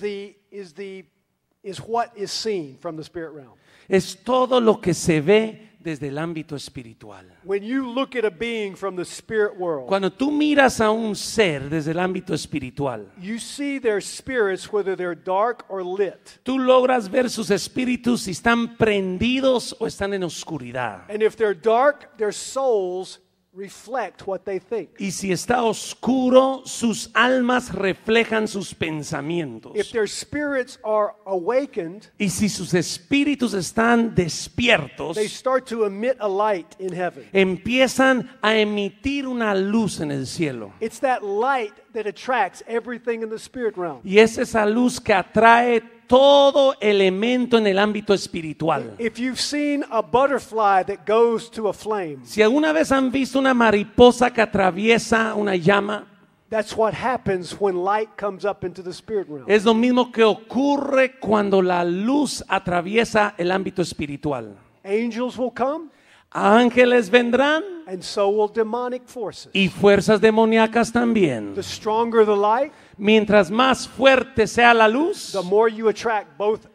what is seen from the spirit realm. es todo lo que se ve desde el ámbito espiritual. When you look at a being from the spirit world, Cuando tú miras a un ser desde el ámbito espiritual, you see their spirits, whether they're dark or lit. tú logras ver sus espíritus si están prendidos o están en oscuridad. And if they're dark, their souls reflect what they think. Y si está oscuro, sus almas reflejan sus pensamientos. If their spirits are awakened, Y si sus espíritus están despiertos, they start to emit a light in heaven. empiezan a emitir una luz en el cielo. It's that light that attracts everything in the spirit realm. Y es esa luz que atrae todo elemento en el ámbito espiritual. If you've seen a butterfly that goes to a flame, Si alguna vez han visto una mariposa que atraviesa una llama, that's what happens when light comes up into the spirit realm. es lo mismo que ocurre cuando la luz atraviesa el ámbito espiritual. Angels will come, Ángeles vendrán and so will demonic forces. y fuerzas demoníacas también. The stronger the light, Mientras más fuerte sea la luz, the more you attract both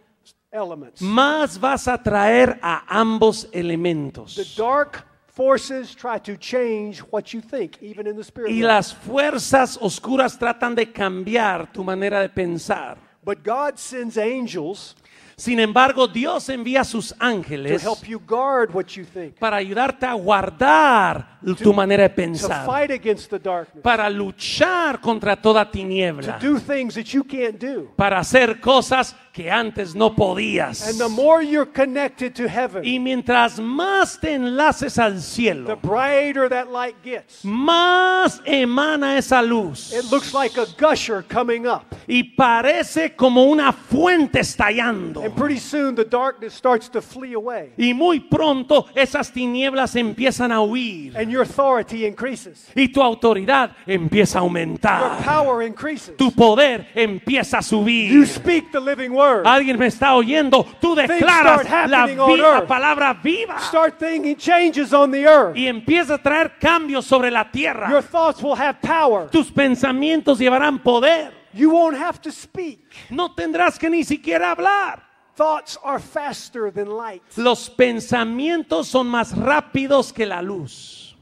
elements. más vas a atraer a ambos The elementos. dark forces try to change what you think, even in the spirit Y realm. las fuerzas oscuras tratan de cambiar tu manera de pensar. But God sends angels Sin embargo, Dios envía a sus to ángeles help you guard what you think, para ayudarte a guardar tu manera de to pensar, fight against the darkness, para luchar contra toda to tiniebla, do things that you can't do. para hacer cosas que antes no podías. And the more you're connected to heaven, Y mientras más te enlaces al the cielo, brighter that light gets. más emana esa luz. It looks like a gusher coming up. Y parece como una fuente estallando. And pretty soon the darkness starts to flee away. Y muy pronto esas tinieblas empiezan a huir. And your authority increases. Y tu autoridad empieza a Your aumentar. power increases. Tu poder empieza a You subir. speak the living word. Alguien me está oyendo. Tú declaras start la, happening on la earth. palabra viva. Start thinking changes on the earth. Y empieza a traer cambios sobre la Your tierra. thoughts will have power. Tus pensamientos llevarán poder. You won't have to speak. No tendrás que ni siquiera hablar. Thoughts are faster than light. Los pensamientos son más rápidos que la luz.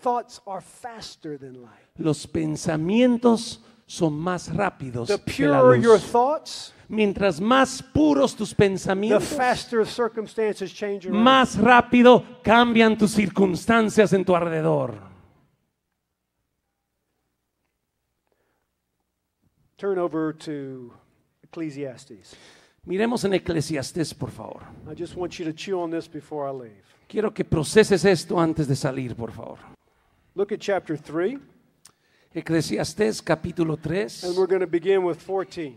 Thoughts are faster than light. Los pensamientos son más rápidos The que la purer your luz. thoughts, Mientras más puros tus the pensamientos, faster circumstances change around. más rápido cambian tus circunstancias en tu alrededor. Turn over to Ecclesiastes. Miremos en Eclesiastés, por favor. I just want you to chew on this before I leave. Quiero que proceses esto antes de salir, por favor. Look at chapter 3, Eclesiastés capítulo 3, and we're going to begin with 14.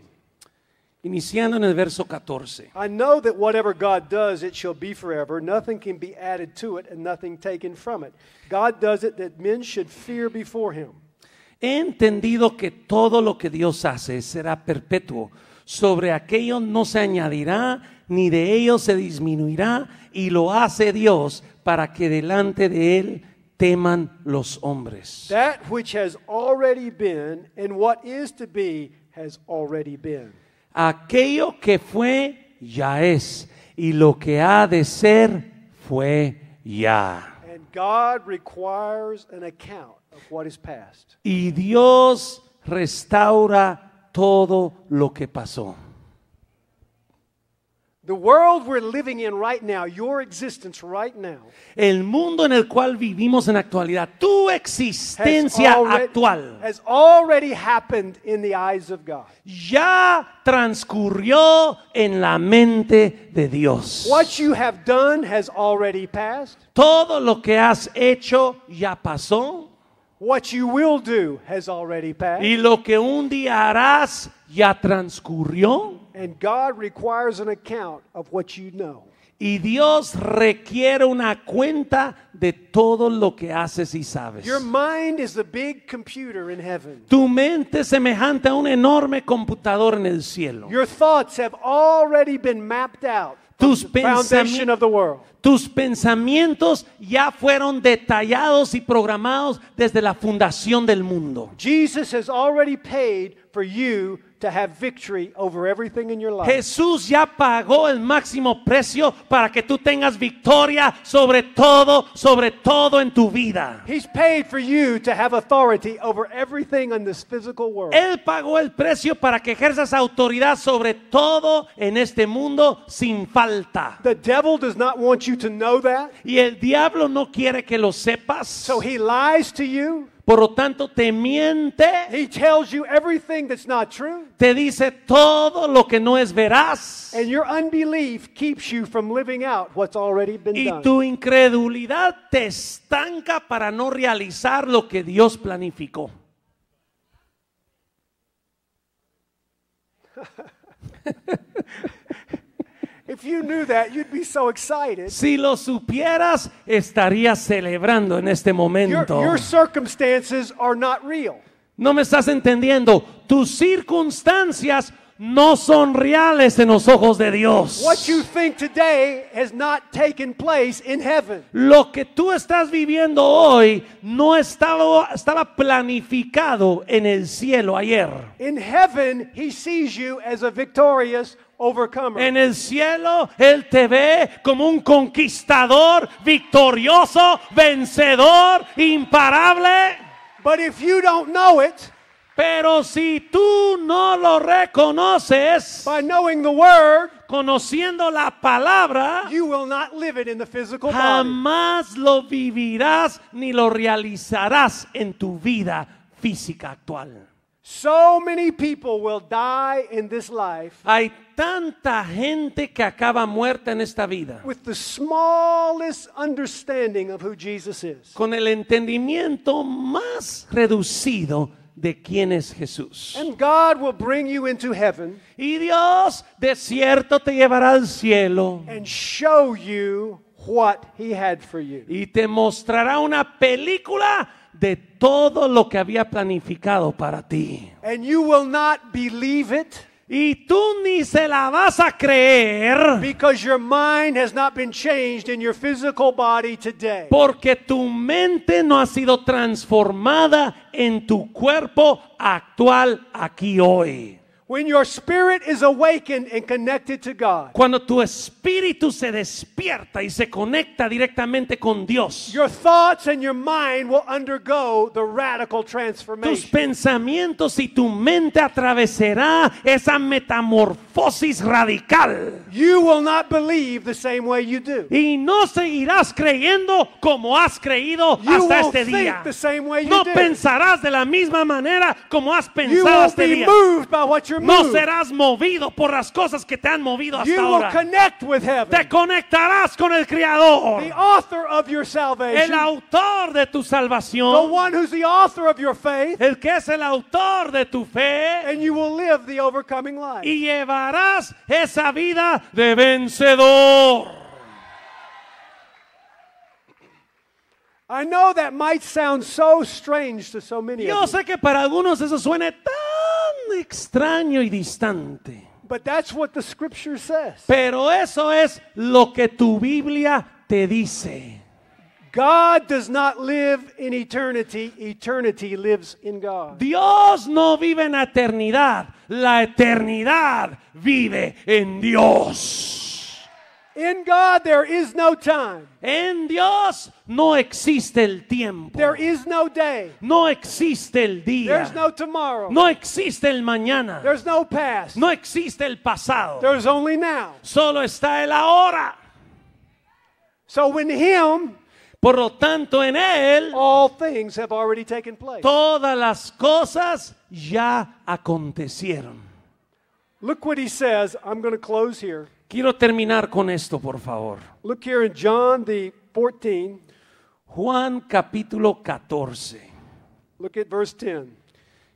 iniciando en el verso 14. I know that whatever God does, it shall be forever. Nothing can be added to it and nothing taken from it. God does it that men should fear before him. He entendido que todo lo que Dios hace será perpetuo. Sobre aquello no se añadirá, ni de ello se disminuirá, y lo hace Dios para que delante de él teman los hombres. That which has already been and what is to be has already been. Aquello que fue ya es, y lo que ha de ser fue ya. And God requires an account of what is past. Y Dios restaura todo lo que pasó. The world we're living in right now, your existence right now, El mundo en el cual vivimos en la actualidad, tu existencia actual, has already happened in the eyes of God. ya transcurrió en la mente de Dios. What you have done has already passed. Todo lo que has hecho ya pasó, What you will do has already passed. y lo que un día harás ya transcurrió. And God requires an account of what you know. Y Dios requiere una cuenta de todo lo que haces y sabes. Your mind is the big computer in heaven. Tu mente es semejante a un enorme computador en el cielo. Your thoughts have already been mapped out from Tus the foundation of the world. Tus pensamientos ya fueron detallados y programados desde la fundación del mundo. Jesus has already paid for you to to have victory over everything in your life. Jesús ya pagó el máximo precio para que tú tengas victoria sobre todo en tu vida. He's paid for you to have authority over everything in this physical world. Él pagó el precio para que ejerzas autoridad sobre todo en este mundo sin falta. The devil does not want you to know that, Y el diablo no quiere que lo sepas. so he lies to you. Por lo tanto, te miente, He tells you everything that's not true, te dice todo lo que no es veraz. and your unbelief keeps you from living out what's already been Y done. tu incredulidad te estanca para no realizar lo que Dios planificó. If you knew that, you'd be so excited. Si lo supieras, estarías celebrando en este momento. Your circumstances are not real. No me estás entendiendo. Tus circunstancias no son reales en los ojos de Dios. What you think today has not taken place in heaven. Lo que tú estás viviendo hoy no estaba planificado en el cielo ayer. In heaven, he sees you as a victorious overcomer. En el cielo, Él te ve como un conquistador, victorioso, vencedor, imparable. But if you don't know it, Pero si tú no lo reconoces, by knowing the word, conociendo la palabra, you will not live it in the physical body. jamás lo vivirás ni lo realizarás en tu vida física actual. So many people will die in this life Hay tanta gente que acaba muerta en esta vida with the smallest understanding of who Jesus is. con el entendimiento más reducido de quién es Jesús. And God will bring you into heaven Y Dios de cierto te llevará al cielo and show you what he had for you. y te mostrará una película de todo lo que había planificado para ti. And you will not believe it Y tú ni se la vas a creer because your mind has not been changed in your physical body today. porque tu mente no ha sido transformada en tu cuerpo actual aquí hoy. When your spirit is awakened and connected to God, Cuando tu espíritu se despierta y se conecta directamente con Dios, your thoughts and your mind will undergo the radical tus transformation. pensamientos y tu mente atravesará esa metamorfosis radical. You will not believe the same way you do. Y no seguirás creyendo como has creído You hasta won't este think día. the same way you No did. pensarás de la misma manera como has You pensado won't este be día. moved by what you're No moved. serás movido por las cosas que te han movido hasta You will ahora. connect with heaven. Te conectarás con el Creador, The author of your el salvation, autor de tu the salvación, one who's the author of your faith, el que es el autor de tu fe, and you will live the overcoming life. y llevarás esa vida de vencedor. I know that might sound so strange to so many Yo of you, sé que para algunos eso suene tan extraño y distante, but that's what the scripture says. pero eso es lo que tu Biblia te dice. God does not live in eternity. Eternity lives in God. Dios no vive en la eternidad vive en Dios. In God, there is no time. En Dios no existe el tiempo, There is no day. no existe el día, There's no tomorrow. no existe el mañana, There's no past. no existe el pasado, There's only now. solo está el ahora. So in Him, Por lo tanto, en Él all things have already taken place. todas las cosas ya acontecieron. Look what He says. I'm going to close here. Quiero terminar con esto, por favor. Look here in John the 14. Juan capítulo 14. Look at verse 10.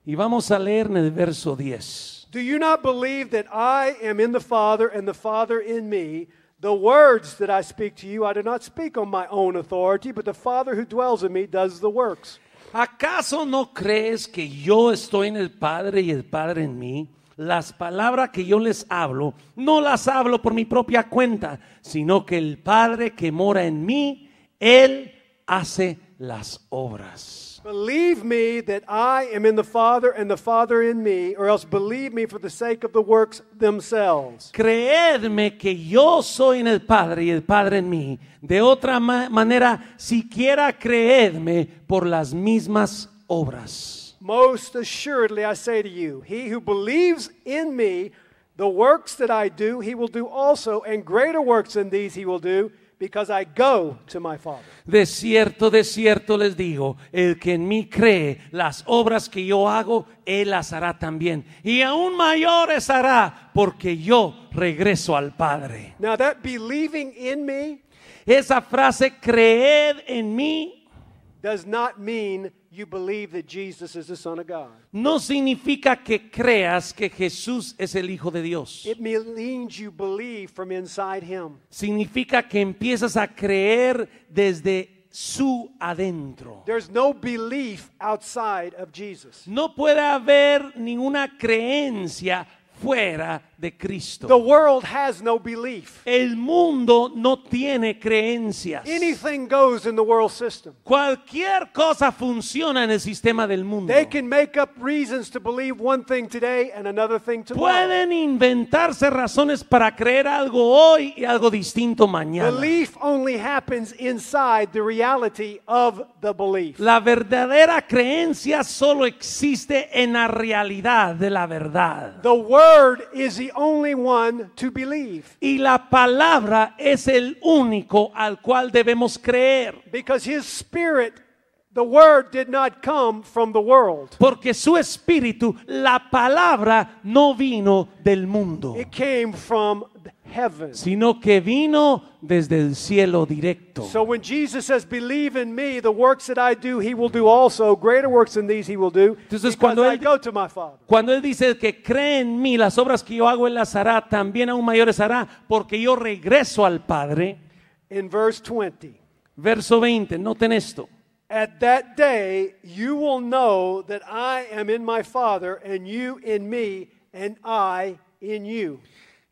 Y vamos a leer en el verso 10. Do you not believe that I am in the Father and the Father in me? The words that I speak to you, I do not speak on my own authority, but the Father who dwells in me does the works. ¿Acaso no crees que yo estoy en el Padre y el Padre en mí? Las palabras que yo les hablo, no las hablo por mi propia cuenta, sino que el Padre que mora en mí, Él hace las obras. Believe me that I am in the Father and the Father in me, or else believe me for the sake of the works themselves. Creedme que yo soy en el Padre y el Padre en mí. De otra manera, siquiera creedme por las mismas obras. Most assuredly I say to you, he who believes in me, the works that I do, he will do also, and greater works than these he will do, because I go to my Father. De cierto les digo, el que en mí cree, las obras que yo hago, él las hará también. Y aún mayores hará, porque yo regreso al Padre. Now that believing in me Esa frase, creed en mí, does not mean you believe that Jesus is the Son of God. no significa que creas que Jesús es el Hijo de Dios. It means you believe from inside him. Significa que empiezas a creer desde su adentro. There's no belief outside of Jesus. No puede haber ninguna creencia fuera de Cristo. The world has no belief. El mundo no tiene creencias. Anything goes in the world system. Cualquier cosa funciona en el sistema del mundo. They can make up reasons to believe one thing today and another thing tomorrow. Pueden inventarse razones para creer algo hoy y algo distinto mañana. Belief only happens inside the reality of the belief. La verdadera creencia solo existe en la realidad de la verdad. The Word is the only one to believe. Y la palabra es el único al cual debemos creer. Because His Spirit, the Word, did not come from the world. Porque su espíritu, la palabra, no vino del mundo, It came from heaven. sino que vino desde el cielo directo. So when Jesus says, believe in me, the works that I do, He will do also. Greater works than these He will do, Entonces, because cuando I él- go to my Father. Cuando él dice que cree en mí, las obras que yo hago él las hará, también aún mayores hará, porque yo regreso al Padre. In verse 20, Verso 20, noten esto. at that day you will know that I am in my Father, and you in me, and I in you.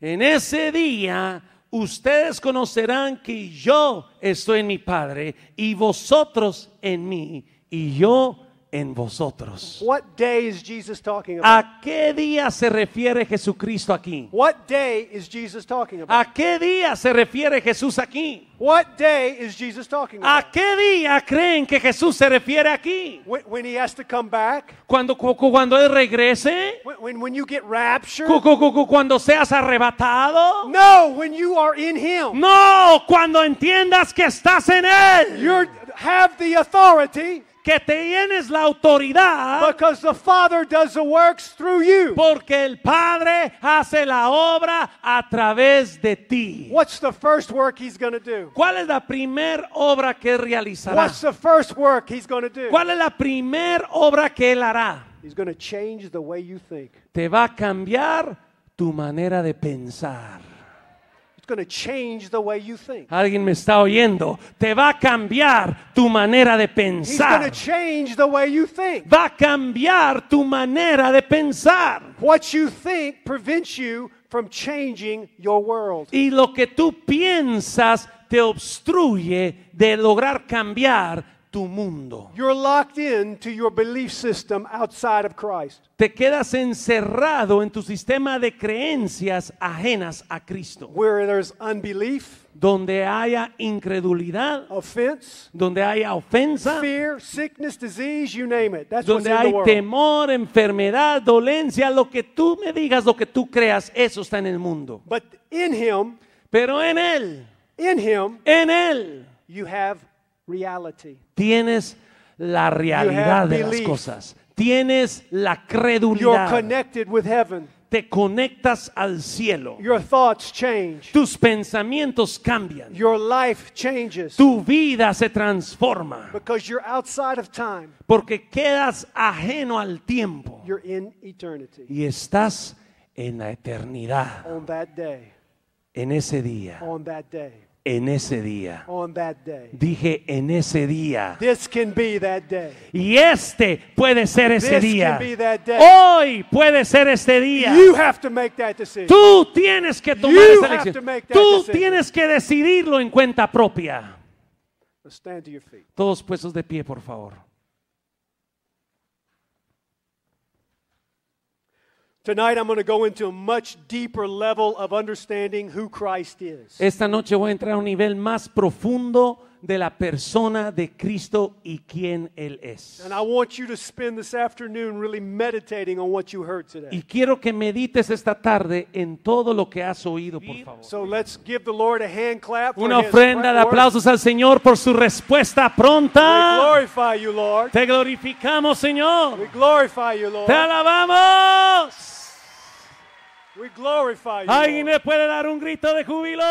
En ese día ustedes conocerán que yo estoy en mi Padre y vosotros en mí y yo en vosotros. What day is Jesus talking about? ¿A qué día se refiere Jesucristo aquí? What day is Jesus talking about? ¿A qué día se refiere Jesús aquí? What day is Jesus talking about? ¿A qué día creen que Jesús se refiere aquí? When He has to come back? Cuando Él regrese, When you get raptured? cuando seas arrebatado. No, when you are in Him. No, cuando entiendas que estás en Él, You have the authority que te tienes la autoridad, because the Father does the works through you. porque el Padre hace la obra a través de ti. What's the first work He's going to do? ¿Cuál es la primer obra que Él realizará? What's the first work He's going to do? ¿Cuál es la primer obra que Él hará? He's going to change the way you think. Te va a cambiar tu manera de pensar. It's going to change the way you think. Alguien me está oyendo. Te va a cambiar tu manera de He's going pensar. to change the way you think. Va a cambiar tu manera de pensar. What you think prevents you from changing your world. Y lo que tú piensas te obstruye de lograr cambiar tu mundo. You're locked into your belief system outside of Christ. Te quedas encerrado en tu sistema de creencias ajenas a Cristo. Where there's unbelief, Donde haya incredulidad, offense, donde haya ofensa, fear, sickness, disease, you name it. That's what's donde in the hay world. temor, enfermedad, dolencia, lo que tú me digas, lo que tú creas, eso está en el mundo. But in Him, Pero en Él, you have reality. tienes la realidad have de las belief. cosas. Tienes la You're credulidad. connected with heaven. Te conectas al cielo. Your thoughts change. Tus pensamientos cambian. Your life changes. Tu vida se transforma. Because you're outside of time. Porque quedas ajeno al tiempo. You're in eternity. Y estás en la eternidad. On that day. En ese día. On that day. En ese día. On that day. Dije en ese día. This can be that day. Y este puede ser ese This día. can be that day. Hoy puede ser este día. You have to make that decision. Tú tienes que tomar You esa have elección. to make that Tú decision. tienes que decidirlo en cuenta propia. Let's stand to your feet. Todos puestos de pie, por favor. Tonight I'm going to go into a much deeper level of understanding who Christ is. Esta noche voy a entrar a un nivel más profundo de la persona de Cristo y quién Él es. And I want you to spend this afternoon really meditating on what you heard today. Y quiero que medites esta tarde en todo lo que has oído, por favor. So let's give the Lord a hand clap for Una his ofrenda de word. aplausos al Señor por su respuesta We pronta. glorify you, Lord. Te glorificamos, Señor. We glorify you, Lord. Te alabamos. We glorify you, ¿Alguien Lord. le puede dar un grito de júbilo?